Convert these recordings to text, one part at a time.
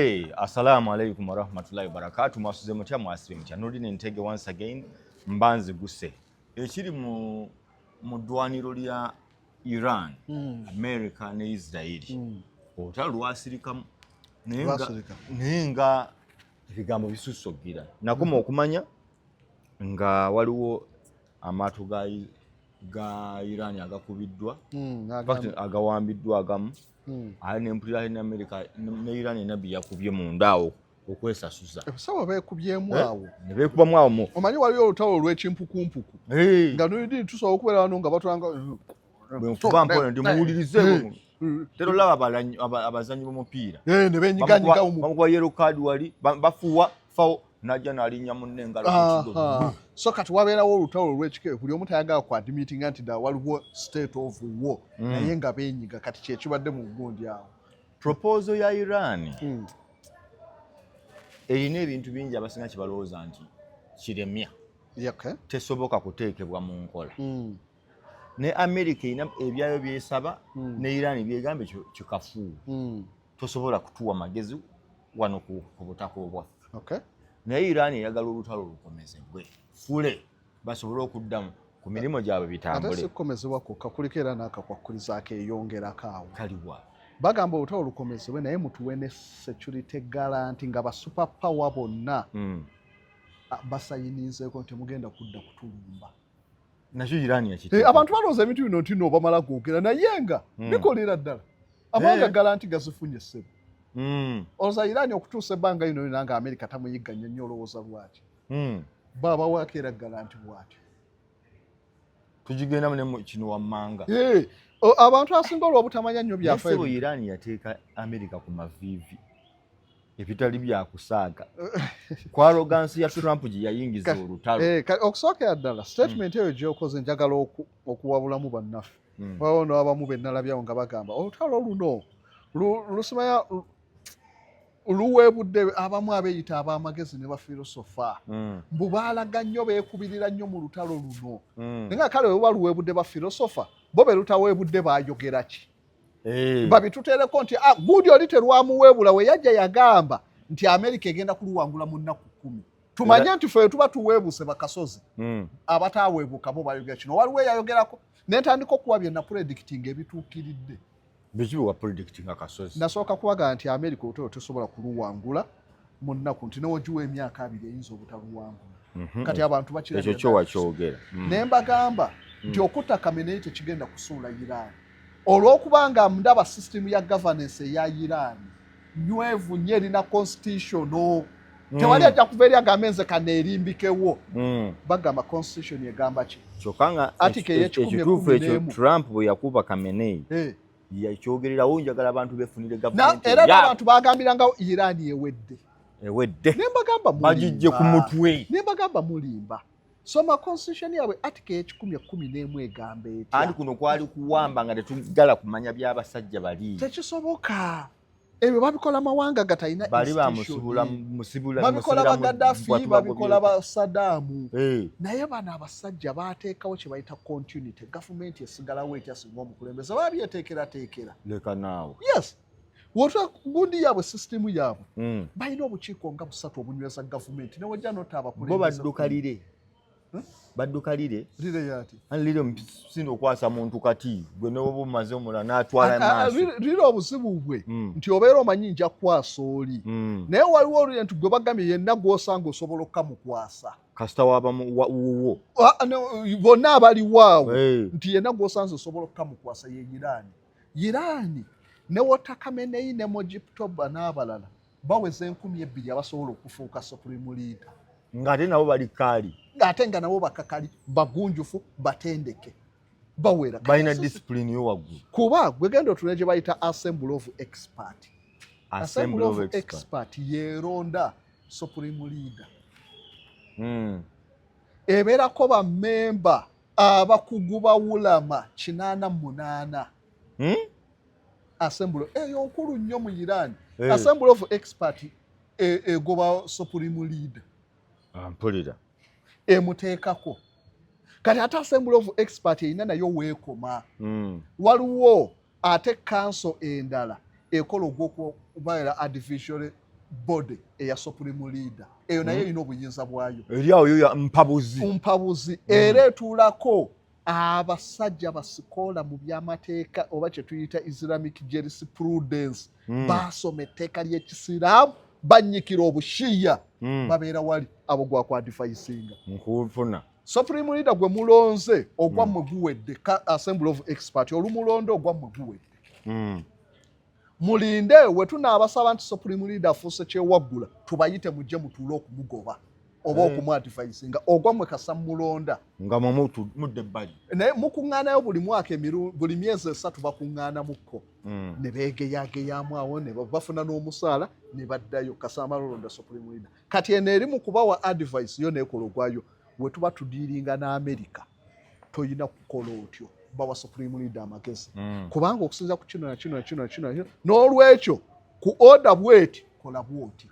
Hey, assalamu alaikum wa rahmatullahi wa barakatuh. Mwasuze mutya mwasiri mutya. Nudine Ntege once again mbanzi guse. Ekiri mu ddwaniro lya Iran, America ne Israel. Olutalo lwasirikamu naye nga ebigambo bisusogira. Nakoma okumanya nga waliwo amaato ga Iran agakubiddwa, agawambiddwa agamu. Ali n'empulira ne America ne Iran nabbi yakubye mundaawo okwesasuza. Sawa beekubyemu awo. Ne beekubamu awo. Omanyi waliwo olutalo olw'ekimpukumpuku. Nga nuli tusobola okubeera wano nga batwanga bwenkuba mpona ndi muwulirize tero laba abazanyi b'omupiira. Ne benyiganyiga mu. Bamukuba yellow card wali bafuwa fawo najja n'alinnya munne engalo ku kigo. So kati wabeerawo olutalo olw'ekike buli omu tayagala ku admittinga nti waliwo state of war naye nga benyiga kati kyekibadde mu gundi awo. Proposal ya Iran erina ebintu bingi abasinga kye balowooza nti kiremya tesoboka kuteekebwa mu nkola. Ne America erina ebyayo byesaba ne Iran byegambe kikafuuwe tosobola kutuwa magezi wano ku butaka obwaffe. Naye Iran eyagala olutalo lukomezebwe fule basobole okuddamu ku mirimu gyabwe bitambule. Ate si kukomezebwa kwokka kuliko era n'akakwakulizo akeeyongerako awo. Kaliwa bagamba olutalo lukomezebwe naye mutuwe ne security guarantee nga ba super power bonna basayinizeeko nti mugenda kudda kutulumba. Nakyo Iran yakiteeka. Abantu balowooza ebintu bino nti no bamala googera naye nga bikolera ddala amanga garanti gazifunye ssebo. Olowooza Iran okutuusa ebbanga lino nga America tamuyigganya nnyo olowooza lwaki baba wakeera garanti bwatyo tugigendamu ne kino wammanga. Abantu asinga olw'obutamanya nnyo byafaayo. Ese Iran yateeka America ku mavivi ebitali byakusaaga ku arrogance ya Trump gye yayingiza olutalo. Okusookera ddala statement eyo gy'okoze njagala okuwabulamu bannaffe. Waliwo n'abamu be nalabyawo nga bagamba olutalo luno lusimanya luweebudde abamu abeeyita ab'amagezi ne bafilosofa mbu baalaga nnyo beekubirira nnyo mu lutalo luno. Naye nga kale webuba luweebudde bafilosofa bo be lutaweebudde baayogera ki? Babituteereko nti guudi oli terwamuweebula we yajja yagamba nti America egenda kuluwangula mu nnaku 10. Tumanye nti ffe tuba tuweebuse bakasozi abataaweebuka bo bayogera kino. Waliwo eyayogerako n'entandika okuwa bye napuledikitinga ebituukiridde. Bikibi wa predicting akasozi. Nasooka kubaga nti America olutalo tesobola kuluwangula mu nnaku nti newogiwa emyaka 2 eyinza obutaluwangula. Kati abantu bakirabye. Ekyo kyo wakyogera. Ne mbagamba nti okutta Khamenei tekigenda kusuula Iran. Olw'okuba nga ndaba system ya governance eya Iran nywevu nnyo erina constitution. Tewali ajja kuva eri agambe nze kaneerimbikewo. Bagamba constitution egamba ki? Kyokka ekituufu ekyo Trump bwe yakuba Khamenei yakyogererawo njagala abantu befunire gavumenti. Era n'abantu bagambiranga Iran ewedde. Ne mbagamba mulimba. Bagijje ku mutwe. Ne mbagamba mulimba. Soma constitution yawe article 10:11 egamba etya. Andi kuno kwali kuwamba nga tetugala kumanya by'abasajja bali. Tekisoboka. Ebyo babikola mawanga gatalina bali bamusibula babikola ba Gaddafi babikola ba Saddam. Naye bano abasajja baateekawo kye bayita continuity. Gavumenti esigalawo etya singa omukulembeze babyeteekera. Leka naawe. Yes. Wota gundi yaabwe system yaabwe. Balina obukiiko nga 3 obunyweza gavumenti. Newajja nota abakulembeze. Bo baddukalire. Baddukalire lire yati lire sindo kwasa muntu kati gwe nobo maze omula n'atwala maaso lire obuzibu bwe nti obeera omanyi nja kwasa oli naye waliwo oluyintu gwe bagambye yenna gw'osanga osobola okkamukwasa kasita wabawo bonna abali waawo nti yenna gw'osanze osobola okkamukwasa ye Iran ne wota Khamenei ne Mojib Toba n'abalala baweze 2,000 abasobola okufuuka supreme leader ngate nabo bali kali ate nga nabo bakakali bagunjufu batendeke bawera balina discipline yo waggulu kuba gwe genda otule gye bayita assembly of expert yeronda supreme leader ebeerako bammemba abakugu ba ulama 88 assembly eyo nkulu nnyo mu Iran assembly of expert egoba supreme leader mpulira emuteekako kati ate assembly of expert erina nayo weekoma waliwo ate council endala ekola ogw'okubayira artificial body eya supreme leader eyo nayo ino obuyinza bwayo eri awo yo mpabuzi era etuulako abasajja basikola mu byamateeka oba kye tuyita Islamic jurisprudence baasoma etteeka ly'ekisiraamu bannyikira obushiya babeera wali abo gwakwadifaisinga nkufuna supreme leader gwe mulonze ogwammwe guwedde assembly of expert olumulonde ogwammwe guwedde mulinde we tunaabasaba nti supreme leader afuuse kyewaggula tubayite mujje mutuule okumugoba oba okumwadifaisinga ogwammwe kasa mulonda nga mudde ebbali naye mukuŋŋaanayo buli mwaka buli myezi 3 bakuŋŋaanamukko ne beegeyageyaamu awo ne bafuna n'omusaala ne baddayo kasa amalolonda supreme leader kati eno eri mu kubawa advice yo neekola ogwayo we tuba tudiiringa n'Amerika toyina kukola otyo bawa supreme leader amagezi kubanga okusinza ku kino nakino n'olwekyo ku order bweti kola bwoti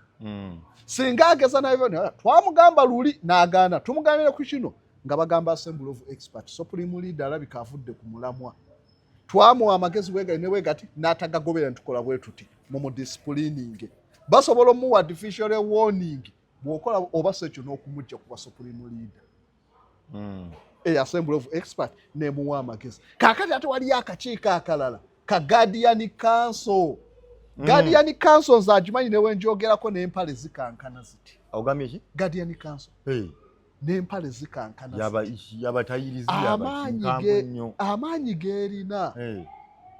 singa ageza nayo twamugamba luli n'agaana tumugambire ku kino nga bagamba assembly of expert supreme leader alabika avudde ku mulamwa twamuwa amagezi wegali ne wegati n'atagagobera ntukola bwe tuti mu disciplining basobola omuwa artificial warning bw'okola oba sekyo n'okumujja kuba supreme leader assembly of expert nemuwa amagezi kaakati ate waliyo akakiiko akalala ka guardian council guardian council nze agimanyi newenjogerako n'empale zikankana ziti ogambye ki guardian council n'empale zikankana yabatayirizi amaanyi geerina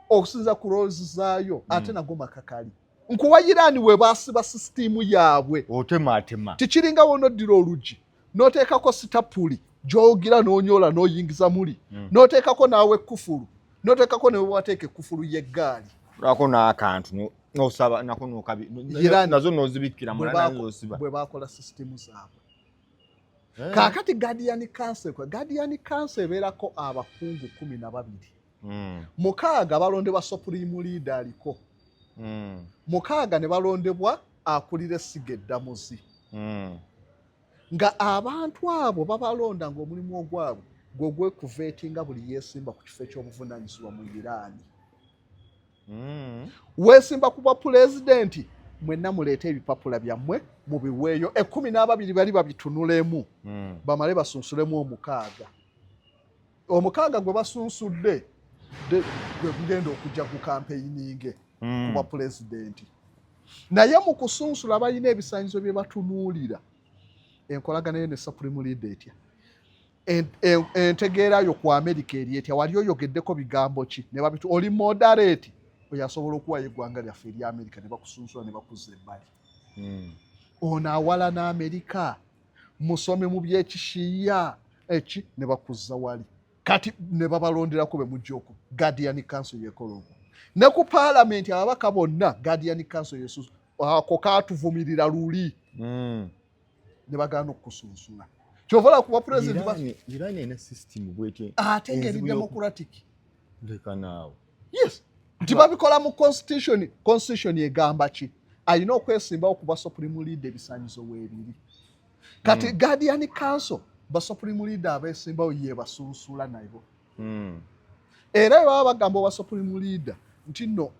okusinza ku roles zaayo ate nago makakali nkuwa Irani we baasiba sisitimu yaabwe otematema tikiringa wonoddira olugi n'oteekako sitapuli gy'ogira n'onyola n'oyingiza muli n'oteekako naawe kufulu n'oteekako ne wateeka ekufulu y'eggaali lwako n'akantu n'osaba nako n'okabi nazo n'ozibikira mulana n'osiba bwe baakola sisitimu zaabwe kaakati guardian council ebeerako abakungu 12 mukaaga balondebwa supreme leader aliko 6 ne balondebwa akulira essiga eddamuzi nga abantu abo babalonda ng'omulimu ogwabwe gwekuveetinga buli yeesimba ku kifo ekyobuvunaanyizibwa mu Irani weesimba kuba pulezidenti mwenna muleeta ebipapula byammwe mubiweeyo 12 bali babitunulemu bamale basunsulemu 6 gwe basunsudde gwe gugenda okujja ku campaigning kuba pulezidenti naye mu kusunsula balina ebisaanyizo bye batunuulira enkolagana ne supreme leader etya entegeerayo ku Amerika eri etya wali oyogeddeko bigambo ki ne babitu oli moderate oyasobola okuwayo eggwanga lyaffe eri Amerika ne bakusunsula ne bakuzza ebbali ono awala n'Amerika musome mu byekishiya eki ne bakuzza wali kati ne babalonderako be mujjoko guardian council yekola okwo ne ku parliament ababaka bonna guardian council yesusu ako kaatuvumirira luli ne bagaana okusunsula kyovala kuba president Irani ena system bwete ate ngeri democratic ndeka naawe yes nti babikola mu constitution egamba ki alina okwesimbawo kuba supreme leader ebisaanyizo weebiri kati guardian council ba supreme leader abeesimbawo ye basunsula nabo era baba bagamba oba supreme leader nti no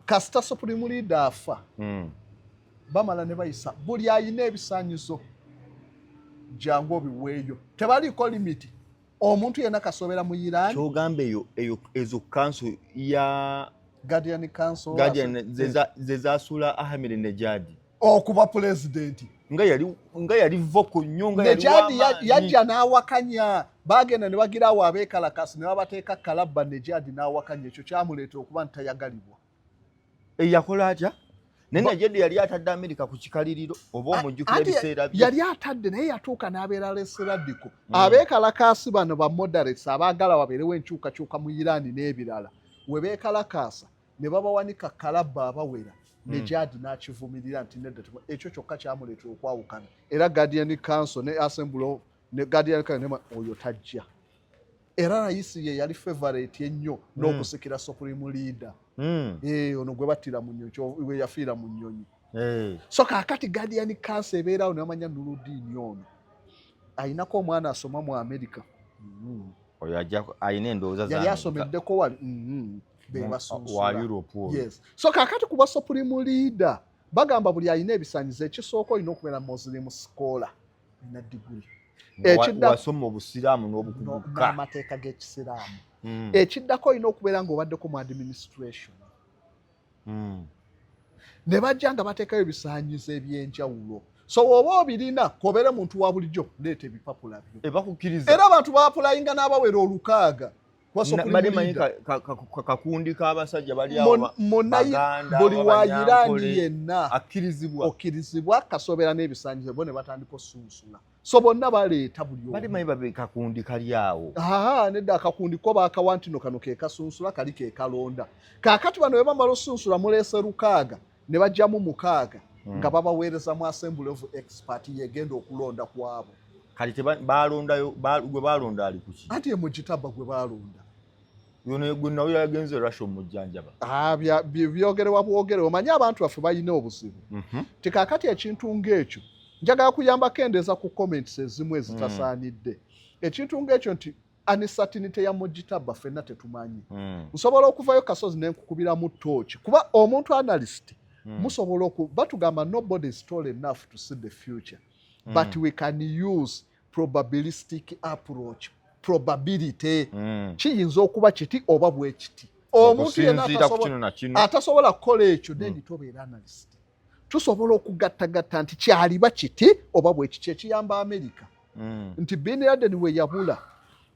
kasita supreme leader afa bamala ne bayisa buli ayina ebisaanyizo jangu obiweeyo tebaliko limiti omuntu yenna kasobera mu Iran kyogamba ezo council ya guardian council zezasula Ahmadinejad okuba president nga yali voko nnyo nga yali yajja n'awakanya bagenda ne bagirawo abeekalakasi ne babateeka kalabba Nejad n'awakanya ekyo kyamuleeta okuba ntayagalibwa yakola atya naye Nejad yali atadde Amerika ku kikaliriro oba omujjukira biseera bye yali atadde naye yatuuka n'abeera leseraddiko abeekalakasi bano ba moderates abaagala wabeerewo enkyukakyuka mu Iran n'ebirala we beekalakasa ne babawanika kalabba abawera Nejad n'akivumirira nti nedda ekyo kyokka kyamuleetera okwawukana era guardian council ne assembly ne guardian council oyo tajja era Raisi ye yali favorite ennyo n'okusikira supreme leader ono gwe battira mu nnyonyi we yafiira mu nnyonyi so kaakati guardian council ebeerawo ne bamanya Nuruddin ono ayinako omwana asoma mu Amerika oyo ayina endowooza yali asomeddeko wa Europe yes so kaakati kuba supreme leader bagamba buli alina ebisaanyizo ekisooka olina okubeera muslim scholar ina diguli wasoma obusiraamu n'obukuguka n'amateeka g'ekisiraamu ekiddako olina okubeera ng'obaddeko mu administration ne bajja nga bateekayo ebisaanyizo eby'enjawulo so oba obirina kobeere muntu wa bulijjo leeta ebipapula byo bakukkiriza era abantu baapulayinga n'abawera 600 kakundi k'abasajja bali awo buli wa Irani yenna okkirizibwa kasobeera n'ebisaanyizo bo ne batandika osunsula so bonna baleeta buli bali manyi babe kakundi kali awo nedda akakundi ko baakawa nti no kano ke kasunsula kali ke kalonda kaakati bano bwe bamala osunsula muleese 600 ne bajjamu 600 nga babaweereza mu assembly of expert yegenda okulonda kwabo kati balondayo gwe balonda ali kuki ati emugitaba gwe balonda gwe nawe yagenze Russia omujjanjaba byogerewa bwogere omanyi abantu baffe balina obuzibu tikaakati ekintu ng'ekyo njagala kuyamba kendeeza ku comments ezimu ezitasaanidde ekintu ng'ekyo nti uncertainty ya mugitaba ffenna tetumanyi nsobola okuvayo kasozi nenkukubiramu tooki kuba omuntu analyst musobola batugamba nobody is tall enough to see the future but we can use probabilistic approach probability kiyinza okuba kiti oba bwe kiti omuntu yenna atasobola kukola ekyo then tobeera analyst tusobola okugattagatta nti kyaliba kiti oba bwe kiti ekiyamba America nti Bin Laden we yabula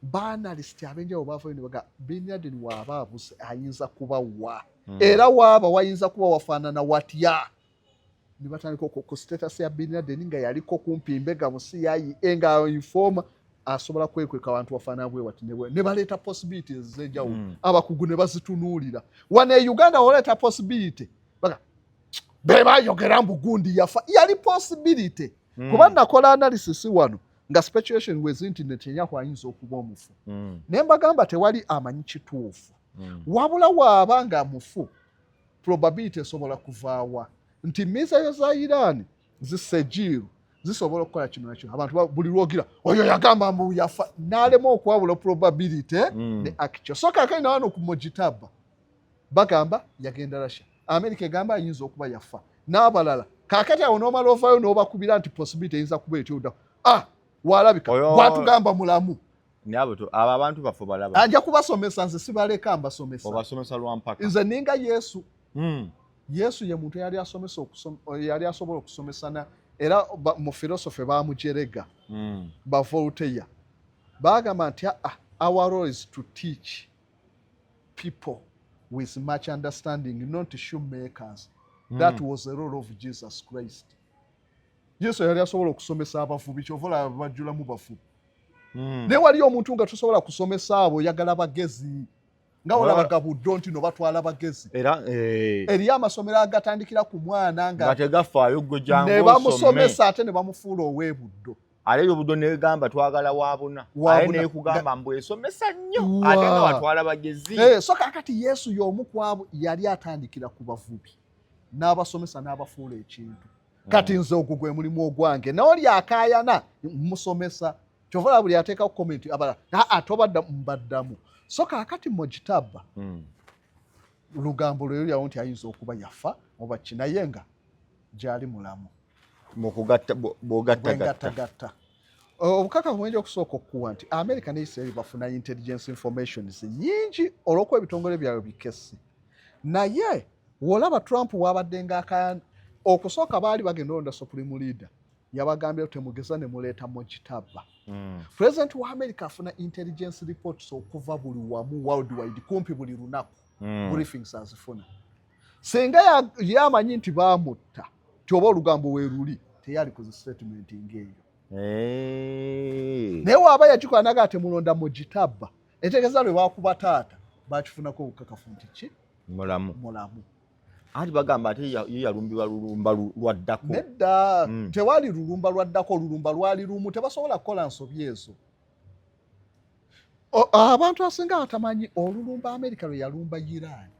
baanalist abenjawo baafayo ne baga Bin Laden waaba abuse ayinza kuba wa era waaba wayinza kuba wafaanana watya ne batandika ku status ya Bin Laden nga yaliko kumpi mbega mu CIA nga informa asobola kwekweka abantu wafaanana bwe wati ne baleeta possibilities z'enjawulo abakugu ne bazitunuulira wane Uganda waleeta possibility baga bebayogera mbu gundi yafa yali possibility kuba nakola analysis wano nga speculation wezi internet enyako ayinza okuba omufu naye mbagamba tewali amanyi kituufu wabula waaba nga mufu probability esobola kuvaawa nti misayo za Iran zisejiru zisobola okukola kino nakyo abantu buli lwogira oyo yagamba mbu yafa n'alema okwawula probability ne actual so kaakali na wano ku mugitaba bagamba yagenda Russia America egamba ayinza okuba yafa n'abalala kaakati awo n'omala ovaayo n'obakubira nti possibility eyinza kuba etyo walabika gwatugamba mulamu abo abantu baffe balaba anja kubasomesa nze sibaleka mbasomesa obasomesa lwampaka nze ninga Yesu Yesu ye muntu yali asobola okusomesana era mu philosophy bamujerega ba Voltaire bagamba nti our role is to teach people with much understanding not shoemakers that was the role of Jesus Christ Yesu yali asobola okusomesa abavubi kyovola bajjula mu bafu ne wali omuntu nga tusobola kusomesa abo yagala bagezi nga olabaga buddo nti no batwala bagezi era eri amasomero agatandikira ku mwana nga bategafaayo gwe jangu ne bamusomesa ate ne bamufuula ow'ebuddo aleyo buddo ne gamba twagala wabuna aye ne kugamba mbu esomesa nnyo ate nga batwala bagezi so kakati Yesu y'omu kwabo yali atandikira ku bavubi n'abasomesa n'abafuula ekintu kati nze ogwo gwe mulimu ogwange n'oli akaayana musomesa kyovola buli ateeka ku comment abala tobadda mbaddamu so kaakati mugitaba lugambo lweyo lyawo nti ayinza okuba yafa oba kinaye nga gyali mulamu bwogattagatta obukakafu bwenja okusooka okukuwa nti America ne Israel bafuna intelligence informations nyingi olw'okuba ebitongole byabwe bikesi naye wolaba Trump wabadde nga okusooka baali bagenda olonda supreme leader yabagambye temugeza ne muleeta mugitaba President wa America afuna intelligence reports okuva buli wamu worldwide kumpi buli lunaku briefings azifuna senga yamanyi nti baamutta kyoba olugambo weeruli teyali ku statement ng'eyo naye waaba yakikola naga temulonda mugitaba etegeeza lwe bakuba taata bakifunako obukakafu nti ki mulamu ati bagamba ate ye yalumbibwa lulumba lwaddako nedda tewali lulumba lwaddako olulumba lwali lumu tebasobola kukola nsobi ezo abantu asinga batamanyi olulumba America lwe yalumba Iran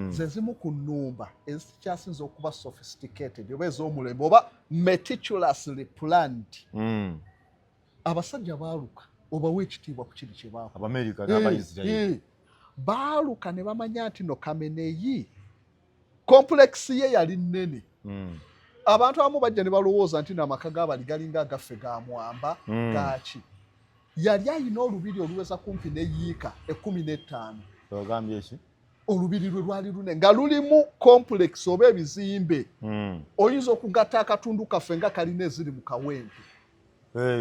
ze zimu ku nnumba ezikyasinza okuba sophisticated oba ez'omulembe oba meticulously planned abasajja baaluka obawa ekitiibwa ku kiri kye baakola Abamerika n'Abayisirayiri baaluka ne bamanya nti no Khamenei complex ye yali nnene abantu abamu bajja ne balowooza nti n'amaka g'abali galinga agaffe ga mwamba gaaki yali ayina olubiri oluweza kumpi ne yiika 15. Ogambye ki? Olubiri lwe lwali lune nga lulimu complex oba ebizimbe oyinza okugatta akatundu kaffe nga kalina eziri mu Kawempe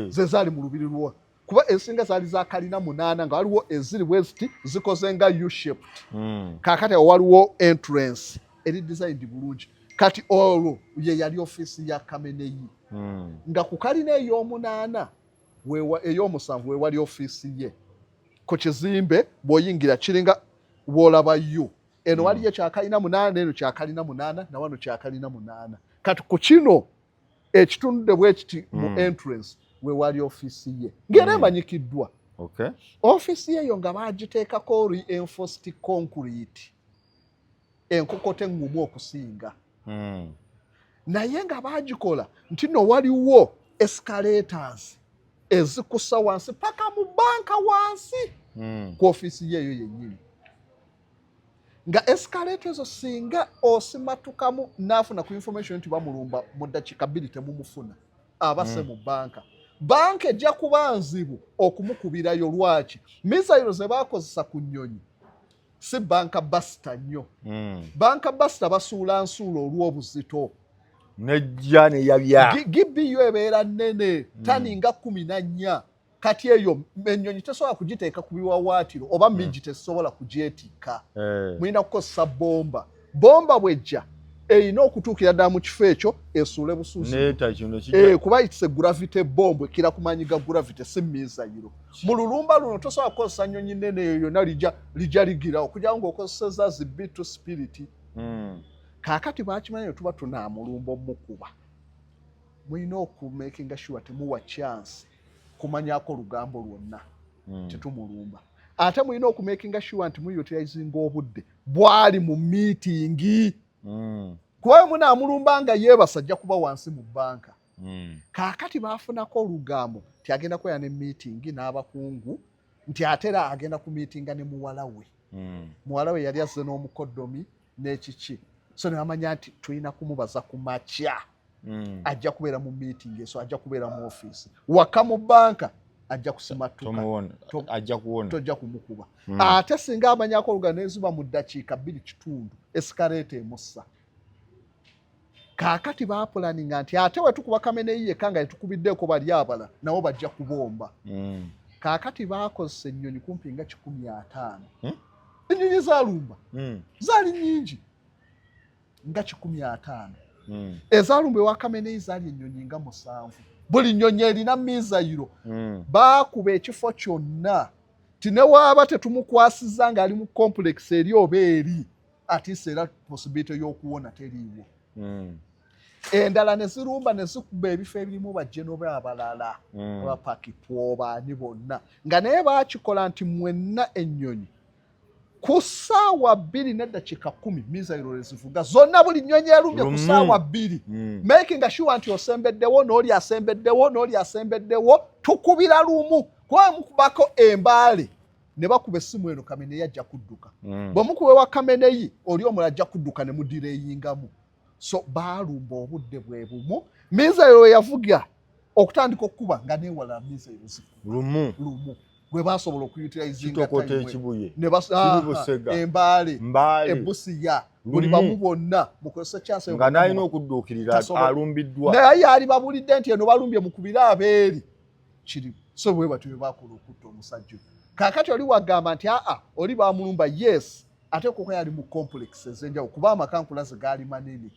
ze zaali mu lubiri lwo kuba esinga zaali za kalina 8 nga waliwo eziri west zikoze nga U-shaped kaakati waliwo entrance eri designed bulungi kati olwo ye yali ofiisi ya Kameneyi nga ku kalina ey'omunaana ey'omusanvu we wali ofiisi ye ku kizimbe bw'oyingira kiringa bw'olaba yo eno waliyo kyakalina 8 eno kyakalina 8 na wano kyakalina 8 kati ku kino ekitunudde bwe kiti mu entrance we wali ofiisi ye ng'era emanyikiddwa ofiisi yeyo nga baagiteekako reinforced concrete enkokote eŋŋumu okusinga naye nga baagikola nti no waliwo escalators ezikussa wansi paka mu banka wansi ku ofiisi yeyo yennyini nga escalator ezo singa osimatukamu naafuna ku information nti bamulumba mu ddakiika 2 temumufuna abase mu banka ejja kuba nzibu okumukubirayo lwaki misayiro ze baakozesa ku nnyonyi si banka basita nnyo banka basita basuula nsuula olw'obuzito nejja neyabya gibbiyo ebeera nnene tani nga 14 kati eyo ennyonyi tesobola kugiteeka ku biwawaatiro oba migi tesobola kugyetikka mulina kukozesa bomba bwejja erina okutuukira ddala mu kifo ekyo esuule busuusi kuba itise gravity bomb ekira ku maanyi ga gravity si miizayiro mu lulumba luno tosobola kukozesa nnyonyi nnene eyo yonna lijja ligirawo kugira ng'okozeseza zi bitu spirit kaakati bakimanyi tuba tunaamulumba omukuba mulina okumakinga sure temuwa chance kumanyako olugambo lwonna tetumulumba ate mulina okumakinga sure nti muyutilizinga obudde bwali mu miitingi kuba munaamulumba nga yeebasa ajja kuba wansi mu banka kaakati baafunako olugambo nti agenda kweya ne miitingi n'abakungu nti ate era agenda ku miitinga ne muwala we yali azze n'omukoddomi n'ekiki so ne bamanya nti tulina kumubaza ku makya ajja kubeera mu meeting eso ajja kubeera mu office waka mu banka ajja kusimatuka tojja kumukuba ate singa amanyako olugano nezuba mu ddakiika 2 kitundu escalator emussa kaakati baapulaninga nti ate wetukuba Kameneyi yekka nga yetukubiddeko bali abala nabo bajja kubomba kaakati baakozesa ennyonyi kumpi nga 15 ennyonyi zaalumba zaali nnyingi nga 15 ezaalumba ewa Kameneyi zaali ennyonyi nga 7 buli nnyonyi erina miizayiro baakuba ekifo kyonna ti ne waaba tetumukwasiza ng'ali mu complex eri oba eri atiisa era possibility y'okuwona teriiwo endala ne zirumba ne zikuba ebifo ebirimu bajjeno abalala oba pakipwobaani bonna nga naye baakikola nti mwenna ennyonyi ku ssaawa 2 n'eddakiika 10 miizayiro lezivuga zonna buli nnyonyi erumbye ku ssaawa 2 making sure nti osembeddewo n'oli asembeddewo n'oli asembeddewo tukubira lumu kuba mukubako embaale ne bakuba essimu eno Kameneyi ajja kudduka bwe mukuba ewa Kameneyi oli omulala ajja kudduka ne mudireyingamu so baalumba obudde bwe bumu miizayiro yavuga okutandika okukuba nga neewala miizayiro lumu gwe basobola okuyutilizinga embaale ebusiya buli bamu bonna mukozesa chance nga nalina okudduukirira alumbiddwa naye yali babulidde nti eno balumbye mukubire abeeri kiri so bwe batyo bakola okutta omusajja kaakati oli wagamba nti oli bamulumba yes ate koko yali mu complex ez'enjawulo kuba amakankula ze gaali manene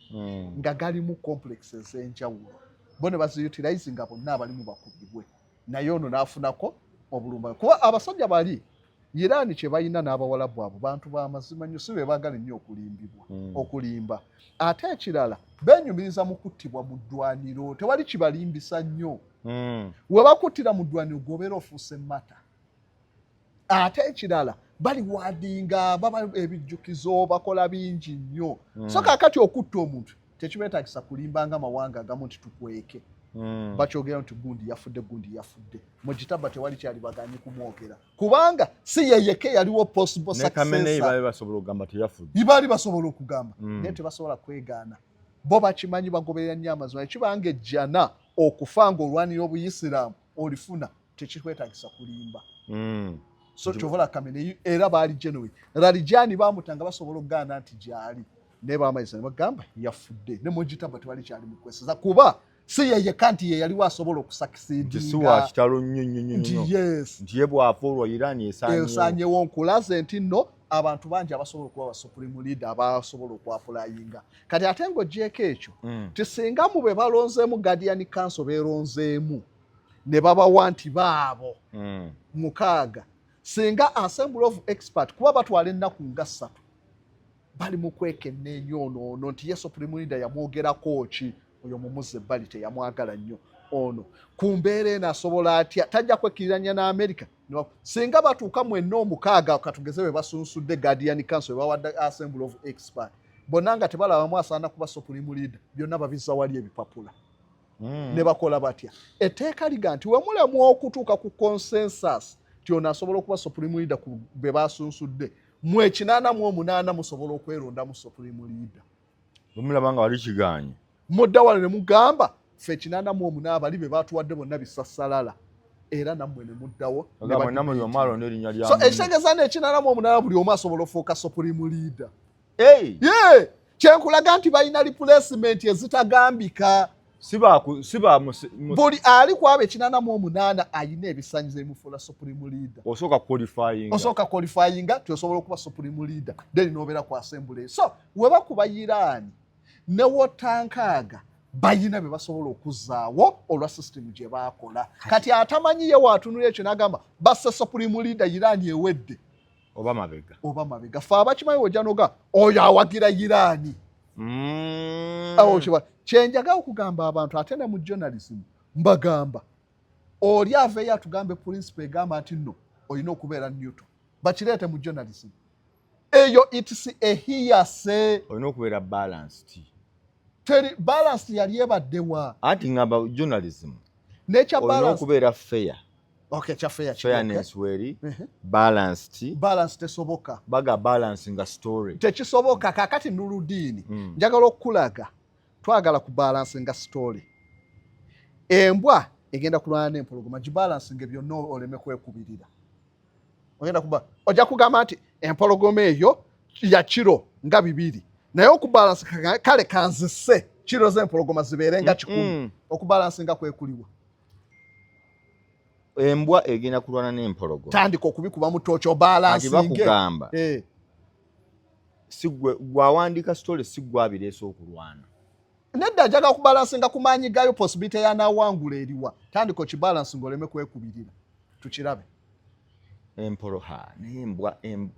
nga gali mu complex ez'enjawulo bo ne baziyutilizinga bonna abalimu bakubibwe naye ono n'afunako obulumba kuba abasajja bali Irani kye balina n'abawalabu abo bantu b'amazima nnyo si be baagala nnyo okulimba ate ekirala benyumiriza mu kuttibwa mu ddwaniro tewali kibalimbisa nnyo we bakuttira mu ddwaniro gobeera ofuuse mata ate ekirala bali wadinga baba ebijjukizo bakola bingi nnyo so kaakati okutta omuntu tekibeetagisa kulimbanga amawanga agamu nti tukweke bakyogera nti gundi yafudde mu kitaba tewali kyali baganye kumwogera kubanga si yeyeke yaliwo possible success Kameneyi baali basobola okugamba teyafudde baali basobola okugamba naye tebasobola kwegaana bo bakimanyi bagoberera nnyo amazima ekibanga ejjana okufa ng'olwanira obuyisiraamu olifuna tekikwetagisa kulimba so kyovola kamene era baali genuine Larijani bamutanga basobola okugaana nti gyali naye bamayisa ne bagamba yafudde ne mugitaba tewali kyali mukweseza kuba si yeye kanti ye yaliwo asobola okusakisidinga si wa kitalo nnyo nti ye bwafa olwa Iran esaanyewo nkulaze nti nno abantu bangi abasobola okuba ba supreme leader abasobola okwapulayinga kati ate ng'ogyeko ekyo tisinga mu be balonzeemu Guardian Council beeronzeemu ne babawa nti baabo 6 singa Assembly of Expert kuba batwala ennaku nga 3 bali mu kwekenneenya ono nti ye supreme leader yamwogerako ki oyo mumuze ebbali teyamwagala nnyo ono ku mbeera eno asobola atya tajja kwekiriranya ne America singa batuuka mwenna 6 katugeze be basunsudde Guardian Council bawadde Assembly of Expert bonna nga tebalabamu asaana kuba supreme leader byonna babizza wali ebipapula ne bakola batya etteeka liga nti we mulemu okutuuka ku consensus ti ono asobola okuba supreme leader ku be basunsudde mu 88 musobola okweronda mu supreme leader mulabanga wali kiganye mudda wale ne mugamba ffe 88 bali be batuwadde bonna bisassalala era nammwe ne muddawo so ekitegeeza ne 88 buli omu asobola ofuuka supreme leader kyenkulaga nti balina replacement ezitagambika buli ali kwaba 88 ayina ebisanyizo ebimufuula supreme leader osooka qualifyinga tiosobola okuba supreme leader then nobeera ku assembly so webakuba Iran ne wotankaaga bayina be basobola okuzaawo olwa system gye baakola kati atamanyiye waatunula ekyo n'agamba bassa supreme leader Iran ewedde oba mabega fe abakimanyi wojja noga oyo awagira Iran kyenjaga okugamba abantu ate ne mu journalism mbagamba oli aveeyo atugambe principle egamba nti nno olina okubeera neutral bakireete mu journalism eyo it's a hearsay olina okubeera balanced teri balance yali ebaddewa anti ngamba journalism nature olina balance okubeera fair fairness weri balanced tesoboka baga balance nga story tekisoboka kakati Nuruddin njagala okulaga twagala ku balance nga story embwa egenda kulwana n'empologoma gi balance nga byonna oleme kwekubirira ogenda kuba ojja kugamba nti empologoma eyo ya kiro nga 2 naye okubalance kale kanzise kiro z'empologoma zibeere nga 10 okubalance nga kwekuliwa embwa egenda kulwana n'empologoma tandika okubikuba mu tooki obalansinge bakugamba gwawandiika story si gwabireese okulwana nedda ajaga kubalansinga ku maanyi gayo possibility yanawangula eriwa tandika okibalansinga oleme kwekubirira tukirabe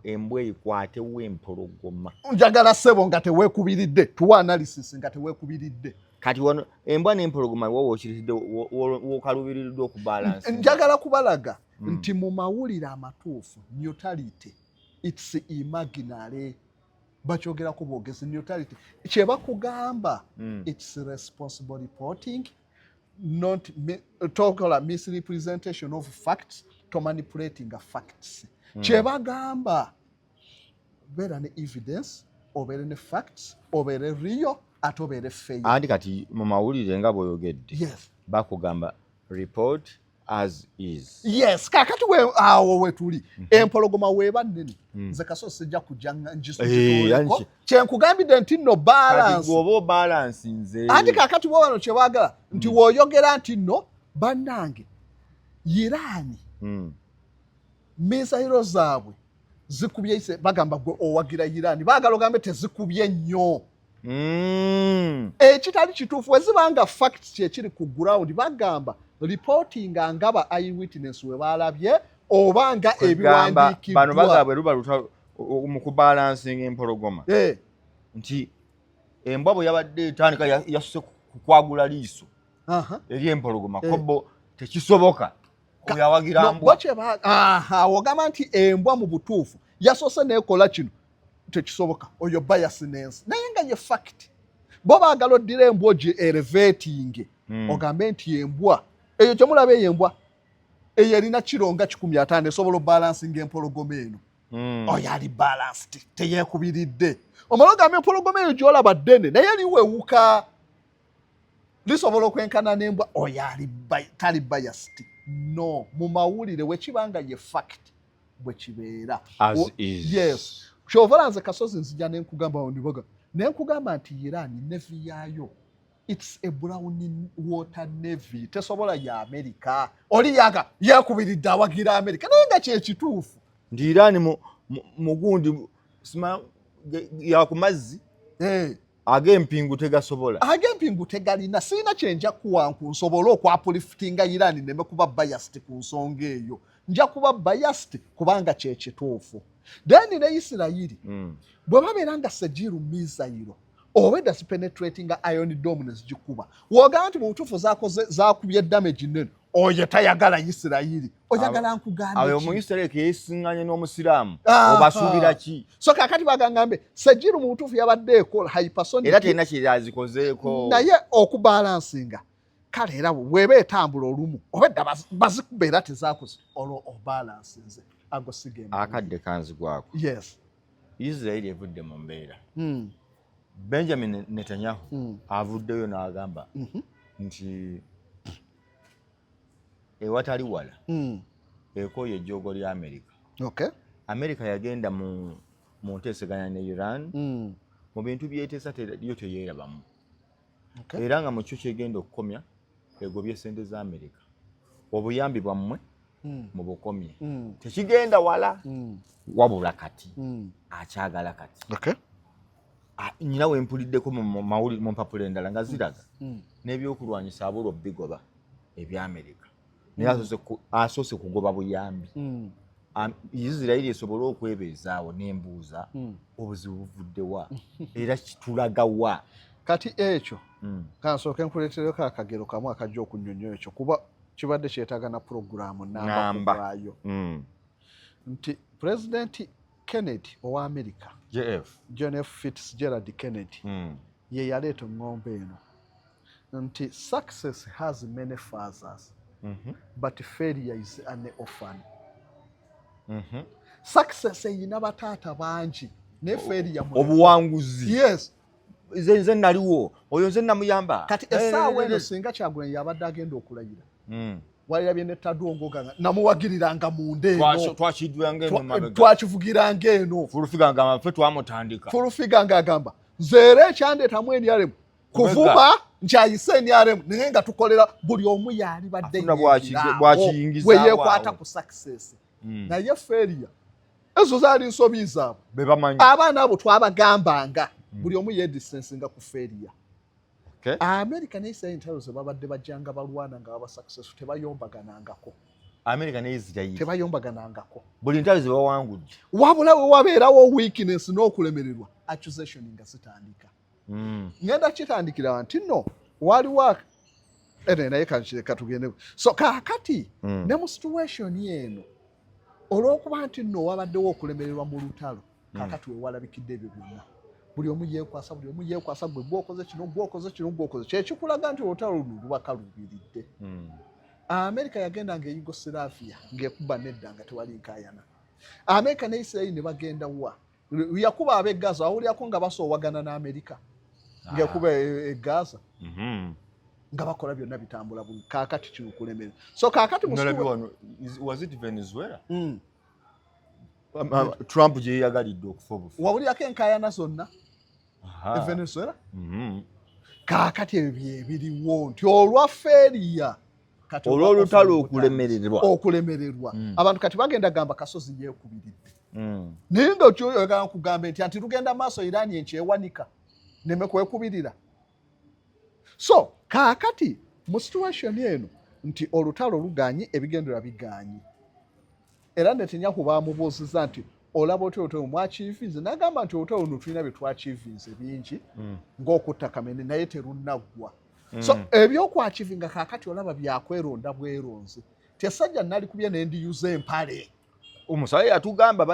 embwa ekwatewo empologoma njagala ssebo nga teweekubiridde tuwa analysis nga teweekubiridde kati wano embwa n'empologoma wowe okiridde wokalubiriddwa okubalansi njagala kubalaga nti mu mawulire amatuufu neutrality it's imaginary bakyogerako bwogezi neutrality kyebakugamba it's responsible reporting not tokola misrepresentation of facts to manipulating facts kyebagamba obeera ne evidence obeere ne facts obeere real ate obeere fair andi kati mu mawulire nga bw'oyogedde bakugamba report as is yes kakati awo wetuli empologoma weeba nnene nze kaso sijja kujja ngisukiko kyenkugambidde nti nno balance oba obalance nze anti kakati bo wano kyebaagala nti wooyogera nti nno bannange Iran misairo zaabwe zikubye ise bagamba gwe owagira Iran baagala ogambe tezikubye nnyo ekitali kituufu ezibanga facts kyekiri ku ground bagamba reporting ngaba eyewitness we balabye obanga ebiwandiikibwa bano bagabwe lubaluta mu kubalancing empologoma nti embwa bwe yabadde etandika yasuse kukwagula liiso eri empologoma kobo tekisoboka oyawagira mbwa ogamba nti embwa mu butuufu yasose neekola kino tekisoboka oyo biasness naye nga ye fact bo baagala oddira embwa gye elevating ogambe nti embwa eyo kyemulaba eyo embwa eyo erina kiro nga 15 esobola obalancing empologoma eno oyo ali balanced teyeekubiridde omala ogambye empologoma eyo gy'olaba ddene naye liwewuka lisobola okwenkana n'embwa oyo tali biased no mu mawulire wekibanga ye fact bwe kibeera yes kyovala nze Kasozi nzija nenkugamba ndiboga nenkugamba nti Iran navy yaayo it's a brown water navy tesobola ya America oli yaga yakubiridde awagira America naye nga kyekituufu ndi Iran mugundi sima ya ku mazzi agempingu tegalina sirina kyenja kuwanku nsobola okwapulifitinga Iran neme kuba biased ku nsonga eyo nja kuba biased kubanga kyekituufu then ne Isirayiri bwe babeera nga sejiru missile oba penetrating iron dome nezigikuba wogamba nti mu butuufu zakubye damage nene oyo tayagala Isirayiri oyagala nkugamba ayo mu Isirayiri keyisinganye n'omusiraamu obasuubira ki so kakati bagangambe sejiru mu butuufu yabadde ekola hypersonic era tena kyazikozeeko naye okubalansinga kale era bweba etambula olumu obedda bazikuba era tezakoze olwo obalansinze agosigemba akadde kanzigwako yes Isirayiri evudde mu mbeera Benjamin Netanyahu avuddeyo n'agamba nti ewatali wala ekooye ejjoogo lya Amerika. Amerika yagenda mu nteeseganya ne Iran mu bintu byeteesa yo teyeerabamu era nga mu kyo kyegenda okukomya egobye ssente za Amerika obuyambi bwammwe mu bukomye tekigenda wala wabula kati akyagala kati nyina we mpuliddeko mu mpapula endala nga ziraga n'ebyokulwanyisa abulwa bigoba ebya Amerika naye asoose kugoba buyambi Isirayiri esobole okwebeezaawo n'embuuza obuzibu buvuddewa era kitulaga wa kati ekyo kansooke nkuleetereko akagero kamu akajja okunnyonnyo ekyo kuba kibadde kyetaaga na puroguraamu namba waayo nti President Kennedy owa America John F. Fitzgerald Kennedy ye yaleeta ng'ombe eno nti success has many fathers but failure is an orphan. Success eyina bataata bangi ne failure obuwanguzi yes nze naliwo oyo nze namuyamba kati essaawa eno singa Kyagulanyi yabadde agenda okulayira walirabye ne Tadongo namuwagiriranga mu ndeeno twakivugiranga eno Fulufiga ng'agamba nzeera ekyandeetamu NRM kuvuba nkyayise NRM naye nga tukolera buli omu yali badde we yeekwata ku success naye failure ezo zaali nsobi zaabwe abaana abo twabagambanga buli omu yeedisensinga ku failure America ne Israel entalo ze babadde bajjanga balwana nga baba successful tebayombaganangako America ne Israel tebayombaganangako buli ntalo ze bawangudde wabula we wabeerawo weakness n'okulemererwa accusation nga zitandika ngenda kitandikira nti no waliwo naye katugende so kakati ne mu situation eno olw'okuba nti nno wabaddewo okulemererwa mu lutalo kakati wewalabikidde ebyo byonna buli omu yeekwasa gwe gwokoze kino kyekikulaga nti olutalo luno lubaka lubiridde Amerika yagenda nga Yugoslavia ng'ekuba nedda nga tewali nkaayana Amerika ne Israel ne bagenda wa yakuba ab'e Gaza awulyako nga basoowagana n'Amerika ng'ekuba e Gaza nga bakola byonna bitambula buli kaakati kino kulemerera so kaakati was it Venezuela Trump gye yagalidde okufa obufu wawulyako enkaayana zonna e Venezuela kaakati ebyo byebiriwo nti olwa feeriya olw'olutalo okulemererwa abantu kati bagenda gamba Kasozi yeekubiridde naye nga kyoyagala nkugambe nti tugenda maaso Iran enkyewanika neme kwekubirira so kaakati mu situation eno nti olutalo luganye ebigendererwa biganye era Netanyahu bamubuuziza nti olaba otyo olutalo mwakiivinze n'agamba nti olutalo luno tulina bye twakiivinze bingi ng'okutta Kamene naye terunaggwa so ebyokwakivinga kaakati olaba byakweronda bweronze tesajja nalikubye n'endiyuza empale omusale yatugamba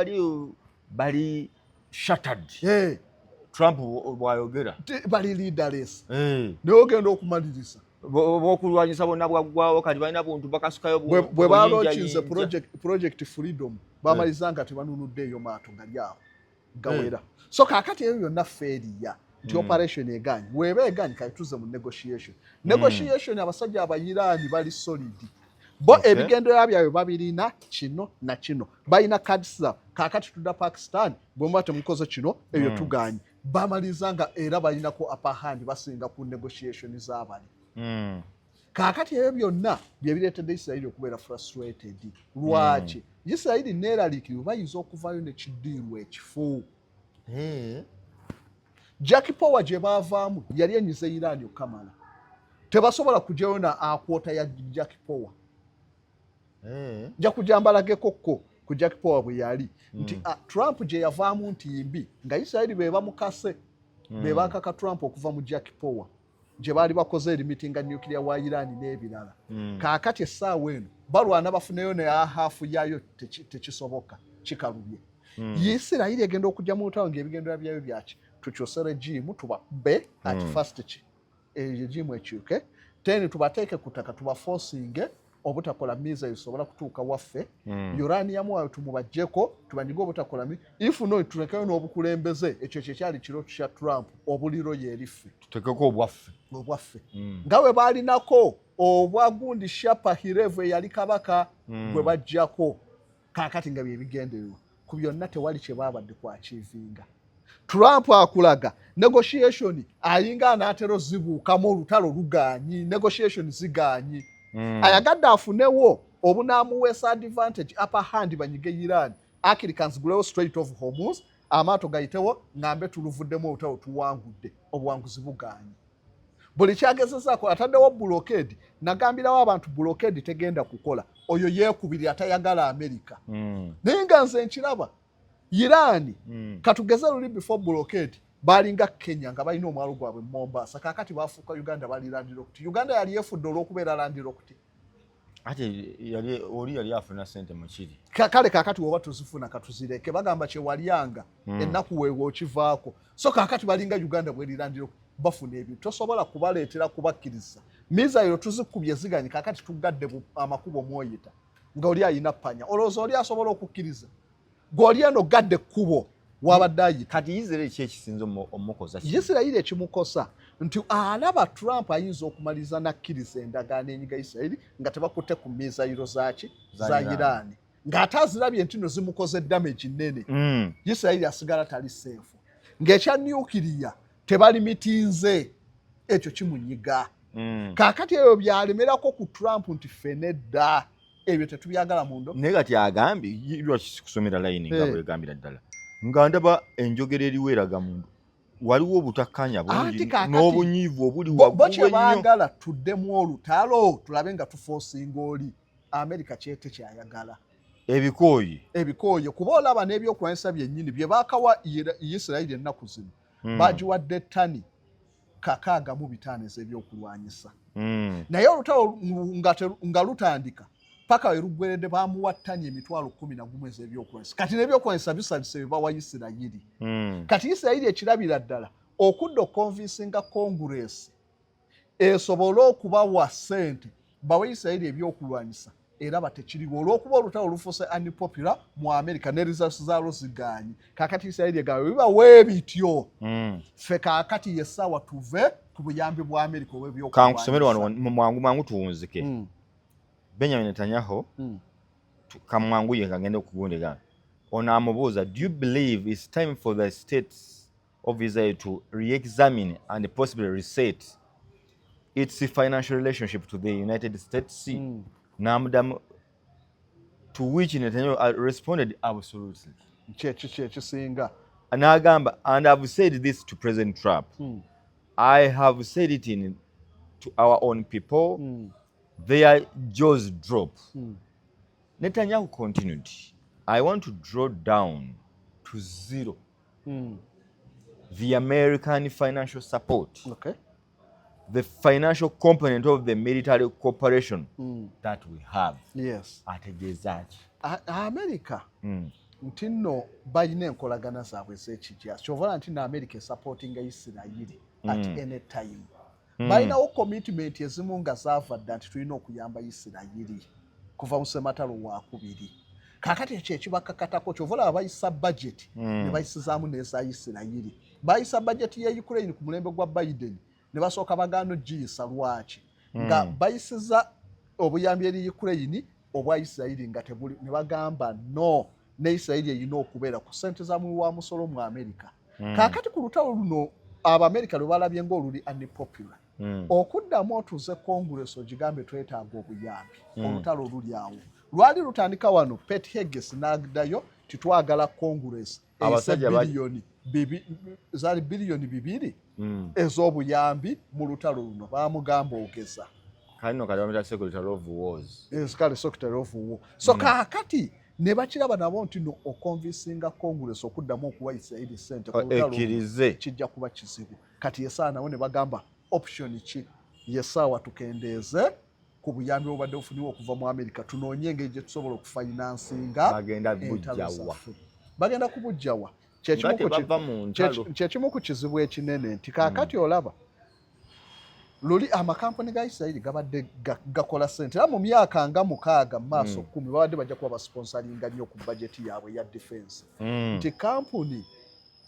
bali shattered Trump bwayogera bali leaderless naye ogenda okumaliriza bokulwanyisa bonna bwaggwawo kati balina buntu bakasukayo bwe balonkinze project freedom bamaliza nga tebanunuddeeyo maato gali awo gawera so kaakati ebyo byonna feeriya nti operation eganyi weeba eganyi kati tuze mu negotiation abasajja abayiraani bali solid bo ebigendererwa byabwe babirina kino na kino balina kadisa kaakati tudda Pakistan bwe muba temukoze kino ebyo tuganye bamaliza nga era balinako upper hand basinga ku negotiation z'abali kaakati ebyo byonna bye bireetedde Isirayiri okubeera frustrated lwaki Isirayiri neeraliikirivu bayinza okuvaayo ne kiddiirwa ekifu Jackie Power gye baavaamu yali enyize Iran okamala tebasobola kugyayo na akwota ya Jackie Power nja kujambalageko ku Jackie Power bwe yali nti Trump gye yavaamu nti mbi nga Isirayiri be bamukase be bakaka Trump okuva mu Jackie Power gye baali bakoze erimitinga nuclear wa Iran n'ebirala kaakati essaawa eno balwana bafuneyo ne hafu yayo tekisoboka kikalubye Isirayiri egenda okujja mu lutawo ng'ebigendera byayo byaki tukyuse regime tubabe at first regime ekyuke then tubateeke ku ttaka tubaforcinge obutakola miza isobola kutuuka waffe uranium wayo tumubajjeko tubanyiga obutakola if no tulekayo n'obukulembeze ekyo kyekyali kiro kya Trump obuliro yeerife tutekeko obwaffe nga we baalinako obwagundi Shapa Hirevu eyali kabaka bwe bajjako kaakati nga byebigendererwa ku byonna tewali kye baabadde kwakiivinga Trump akulaga negotiation ayinga anaatero zibuukamu olutalo luganyi negotiation ziganyi ayagadde afunewo obunaamuweesa advantage upper hand banyige Iran akiri kanzigulewo Strait of Hormuz amaato gayitewo ngambe tuluvuddemu olutalo tuwangudde obuwanguzi buganyi buli kyagezezaako ataddewo blockade nagambirawo abantu blockade tegenda kukola oyo yeekubiri atayagala America naye nga nze nkiraba Iran katugeze luli before blockade balinga Kenya nga balina omwalo gwabwe Mombasa kaakati baafuuka Uganda bali landiro kuti Uganda yali efudde olw'okubeera landiro kuti ate yali afuna sente mu kiri kale kaakati woba tuzifuna katuzireke bagamba kyewalyanga ennaku weewe okivaako so kaakati balinga Uganda bwerilandiro bafuna ebyo tosobola kubaleetera kubakkiriza mizairo tuzikubye ziganye kaakati tugadde amakubo mwoyita nga oli ayina ppanya olowooza oli asobola okukkiriza goli eno gadde kkubo wabadde ayita kati Isirayiri kyekisinza omukoza Isirayiri ekimukosa nti alaba Trump ayinza okumaliza nakkiriza endagaano enyiga Isirayiri nga tebakutte ku mizairo zaki za Iran ng'ate azirabye ntino zimukoze damage nnene Isirayiri asigala tali seefu ng'ekya nuclear tebalimitinze ekyo kimunyiga kaakati ebyo byalemerako ku Trump nti fenedda ebyo tetubyagala mundo naye kati agambye lwakikusomera layini nga bwegambira ddala nga ndaba enjogera eriwo eraga mundu waliwo obutakkanya bungi n'obunyiivu obuli waggulu ennyo baagala tuddemu olutalo tulabe nga tuforcinga oli America kyete kyayagala ebikooye kuba olaba n'ebyokulwanyisa byennyini bye baakawa Isirayiri ennaku zino bagiwadde ttani 65 ez'ebyokulwanyisa naye olutalo nga lutandika paka weruggweredde baamuwa ttani emitwalo 11 ez'ebyokulwanyisa kati n'ebyokulwanyisa bisabise bye bawa Isirayiri kati Isirayiri ekirabira ddala okudda okonvinsinga Congress esobole okubawa ssente bawe Isirayiri ebyokulwanyisa era batekiriwo olw'okuba olutalo lufuuse unpopular mu America ne results zaalwo ziganyi kaakati Isirayiri egawe bibawe bityo ffe kaakati yessaawa tuve ku buyambi bwa America obw'ebyokulwanyisa kankusomere wano mwangu tuwunzike Benjamin Netanyahu kamwanguye kagende okugondera ono amubuuza do you believe it's time for the states of Israel to re-examine and possibly reset its financial relationship to the United States Namdam to which Netanyahu responded absolutely kyekisinga n'agamba and I've said this to President Trump I have said it to our own people their jaws drop. Netanyahu continued, I want to draw down to zero the American financial support, the financial component of the military cooperation that we have. Yes. Ategezaki. America. Nti nno balina enkolagana zaabwe ez'ekijja. Kyovala nti na America supporting Isirayiri at any time. balinawo commitment ezimu nga zaavadda nti tulina okuyamba Isirayiri kuva mu Sematalo wakubiri. Kakati ekyo ekibakakatako kyova olaba bayisa budget ne bayisizaamu n'eza Isirayiri. Bayisa budget ya Ukraine ku mulembe gwa Biden ne basooka bagaana ogiyisa lwaki nga bayisiza obuyambi eri Ukraine obwa Isirayiri nga tebuli ne bagamba no ne Isirayiri erina okubeera ku ssente za muwi wa musolo mu Amerika. Kakati ku lutalo luno Abamerika lwe balabye ng'oluli unpopular. Okuddamu otuze Congress ogigambe twetaaga obuyambi. Olutalo luli awo. Lwali lutandika wano Pete Heges n'agdayo titwagala Congress biliyoni 2 ez'obuyambi mu lutalo luno bamugamba ogeza. Kano kali bamita Secretary of Wars. Kali Secretary of War. So kakati ne bakiraba nabo nti no okonvinsinga Congress okuddamu okuwa Isirayiri ssente ku lutalo kijja kuba kizibu. Kati yesaanawo ne bagamba option ki yesaawa tukendeeze ku buyambi obadde bufuniwa okuva mu Amerika tunoonye engeri gye tusobola okufinansinga bagenda kubujjawa kyekimu ku kizibu ekinene nti kaakati olaba luli amakampuni ga Isirayiri gabadde gakola ssente era mu myaka nga 6 mu maaso 10 babadde bajja kuba basponsoringa nnyo ku bajeti yaabwe ya defense nti kampuni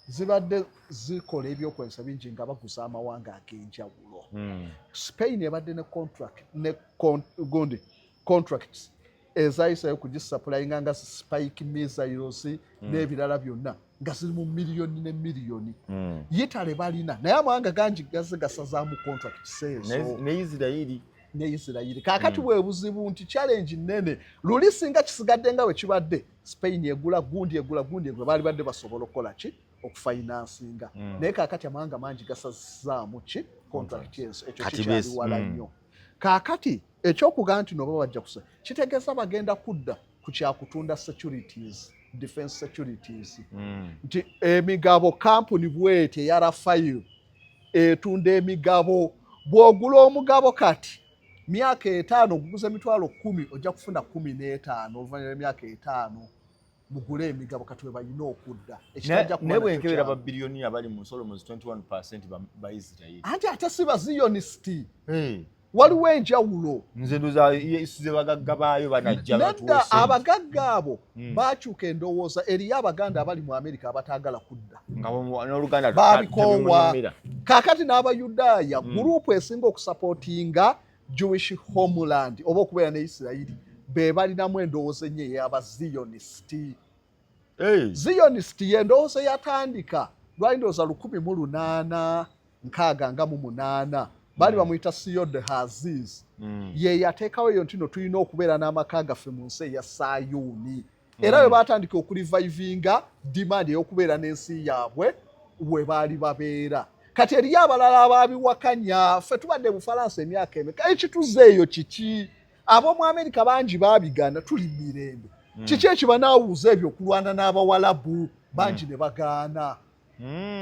zibadde zikola ebyokwesa bingi nga baguza amawanga ag'enjawulo. Spain ebadde ne contracts eza Isirayiri kugisuplyinga nga spike missiles n'ebirala byonna nga ziri mu miliyoni ne miliyoni. Italy balina naye amawanga gangi gasazaamu contracts ezo ne Isirayiri. Kakati bwe buzibu nti challenge nene luli singa kisigadde nga bwe kibadde Spain egula gundi baali badde basobola okukola ki okufinansinga naye kakati amawanga mangi gasazaamu ki contract ezo ekyo kikyali wala nnyo. Kakati ekyokugaa nti noba bajja kusa kitegeeza bagenda kudda ku kyakutunda securities defense securities nti emigabo kampuni bwete ya Rafael etunda emigabo bw'ogula omugabo kati myaka 5 oguguza emitwalo 10 ojja kufuna 15 oluvannyuma lw'emyaka 5 mugule emigabo kati we balina okudda ne bwenkebera babiliyoni abali mu Solomon's 21% ba Isirayiri anti ate si bazionisiti waliwo enjawulo nze ndoza isize bagagga baayo banajja batuwese abagagga abo bakyuka endowooza eriyo abaganda abali mu Amerika abataagala kudda nga n'oluganda babikoowa kakati n'abayudaaya gurupu esinga okusapootinga Jewish homeland oba okubeera ne Isirayiri be balinamu endowooza ennyo ey'abazionisiti. Zionisiti y'endowooza yatandika lwali ndowooza 1868 baali bamuyita Siyod Haziz ye yateekawo eyo ntino tulina okubeera n'amaka gaffe mu nsi eya Sayuuni era we baatandika okulivivinga demand ey'okubeera n'ensi yaabwe we baali babeera. Kati eriyo abalala ababiwakanya ffe tubadde Bufalansa emyaka emeka ekituze eyo kiki ab'omu Amerika bangi baabigana tuli mirembe kiki ekibanaawuuza ebyo okulwana n'Abawalabu bangi ne bagaana.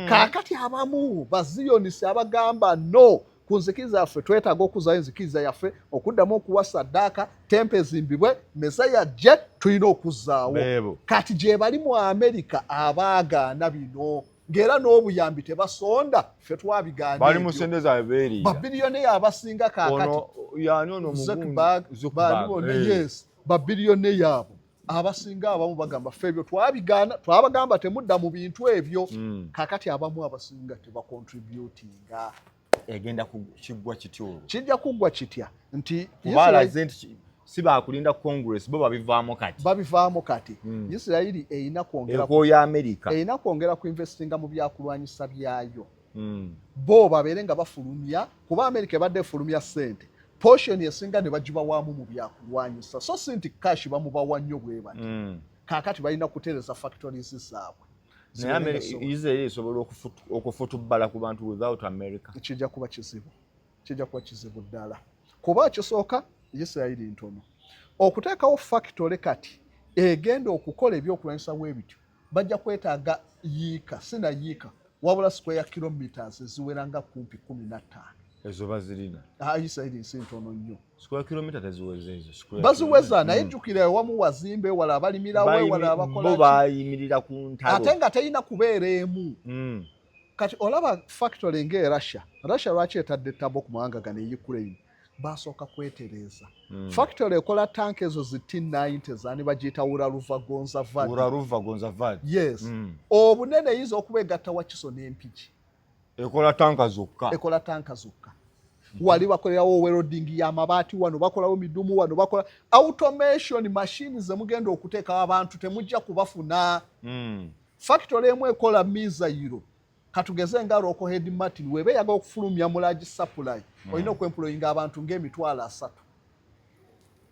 Kaakati abamu bazionisi abagamba no ku nzikiriza yaffe twetaaga okuzayo enzikiriza yaffe okuddamu okuwa saddaaka tempe ezimbibwe mesaya je tulina okuzzaawo. Kati gye bali mu Amerika abaagaana bino ng'era n'obuyambi tebasonda ffe twabigaana bali mu sente zaabwe beeriira babiliyoneyo abasinga kaakati babiliyoneyo abo abasinga abamu bagamba ffe ebyo twabigaana twabagamba temudda mu bintu ebyo kaakati abamu abasinga tebakontributinga. Egenda kugwa kityo olwo kijja kuggwa kitya nti kubalaze nti si baakulinda Congress bo babivaamu kati Isirayiri erina kwongera ku investinga mu byakulwanyisa byayo bo babeere nga bafulumya kuba Amerika ebadde efulumya ssente portion esinga ne bagibawaamu mu byakulwanyisa so si nti kashi bamubawa nnyo bwe bati kaakati balina kuteereza factories zaabwe. naye Israel esobola okufutubbala ku bantu without America kijja kuba kizibu ddala kuba kisooka Isirayiri ntono okuteekawo factory kati egenda okukola ebyokulwanyisa bwebityo bajja kwetaaga yiika sina yiika wabula square kilometers eziwera nga kumpi 15 ezo bazirina Isirayiri nsi ntono nnyo square kilometer teziweza ezo baziweza naye jjukira wamu wazimbe wala abalimirawe wala abakola bo bayimirira ku ntalo ate nga teyina kubeera emu kati olaba factory ng'e Russia lwaki etadde ettabo ku mawanga gano e Ukraine basooka kwetereeza factory ekola tank ezo zi T90 zaani bagiyita Uraluva Gonza Valley. Yes. Obunene eyinza okuba egatta Wakiso n'Empigi. Ekola tanka zokka. Wali bakolerawo welding y'amabaati wano, bakolawo midumu wano, bakola automation machine ze mugenda okuteekawo abantu temujja kubafuna. Factory emu ekola missile. Katugeze nga Lockheed Martin webe yaga okufulumya mu large supply olina okwemployinga abantu ng'emitwalo 3.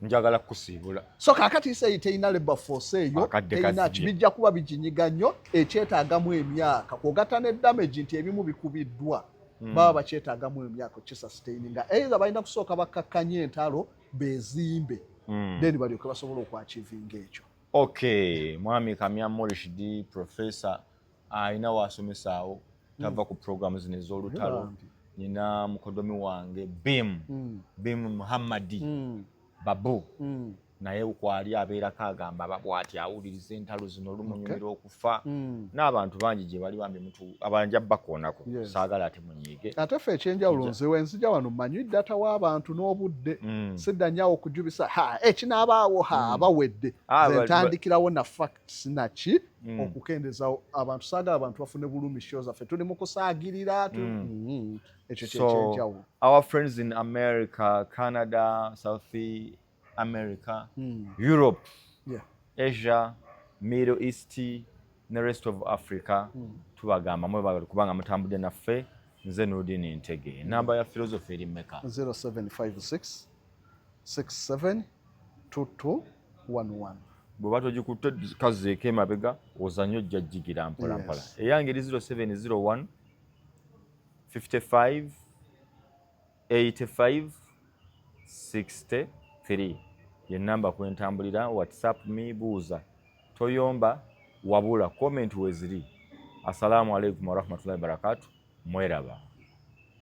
Njagala kusiibula. So kakati se iteina labor force eyo teina kibijja kuba bijinyiga nnyo ekyetaagamu emyaka kwogata ne damage nti ebimu bikubiddwa baba bakyetaagamu emyaka kisustaininga either balina kusooka bakakkanye entalo bezimbe then balyoke basobola okwachivinga ekyo. Okay, mwami Kamya Morishidi professor aina wasomesaawo tava ku program zino ez'olutalo nina mukodomi wange Bim Muhammadi Babu naye ukwali abeerako agamba babwati awuliriza entalo zino olumunyumira okufa n'abantu bangi gye bali bambi mutu abanja bakoonako saagala ate munyiige ate ffe ekyenjawulo nziwe nzija wano mmanyi data w'abantu n'obudde sidda nnyawo okujubisa ekinaabaawo abawedde zentandikirawo na facts naki okukendeza abantu saagala abantu bafune bulumi show zaffe tuli mu kusaagirira ekyo kyekyenjawulo. Our friends in America, Canada, South America, Europe, Asia, Middle East, the rest of Africa, tubagamba mwebagala kubanga mutambudde naffe nze Nurdin Ntege. Namba ya philosophy eri mmeka? 0756 67 2211. Bw'oba togikutte kazeeko emabega ozanyo ojja jjigira mpola mpola. Eyange eri 0701 55 85 63 ye namba kwentambulira. WhatsApp me buuza toyomba wabula comment weziri. Assalamu alaikum warahmatullahi wabarakatuh. Mweraba.